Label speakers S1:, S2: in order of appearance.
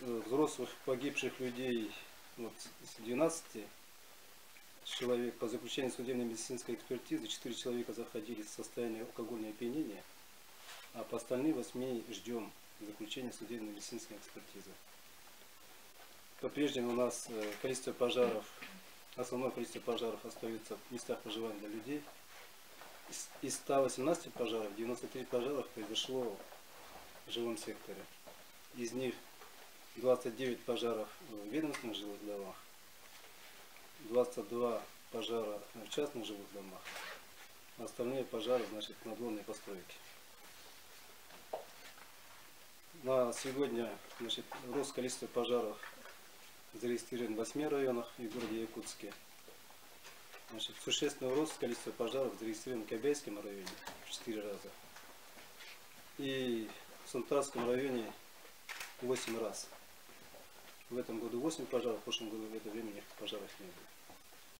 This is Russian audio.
S1: взрослых погибших людей вот, с 12 человек по заключению судебной медицинской экспертизы 4 человека заходили в состояние алкогольного опьянения, а по остальным 8 ждем заключения судебной медицинской экспертизы. По-прежнему у нас количество пожаров, основное количество пожаров остается в местах проживания для людей. Из 118 пожаров 93 пожаров произошло в жилом секторе. Из них 29 пожаров в ведомственных жилых домах, 22 пожара в частных жилых домах, а остальные пожары, значит, надворные постройки. На сегодня, значит, рост количества пожаров зарегистрирован в 8 районах и в городе Якутске. Значит, существенный рост количества пожаров зарегистрирован в Кобяйском районе в 4 раза. И в Сунтарском районе 8 раз. В этом году 8 пожаров, в прошлом году в это время никаких пожаров не было.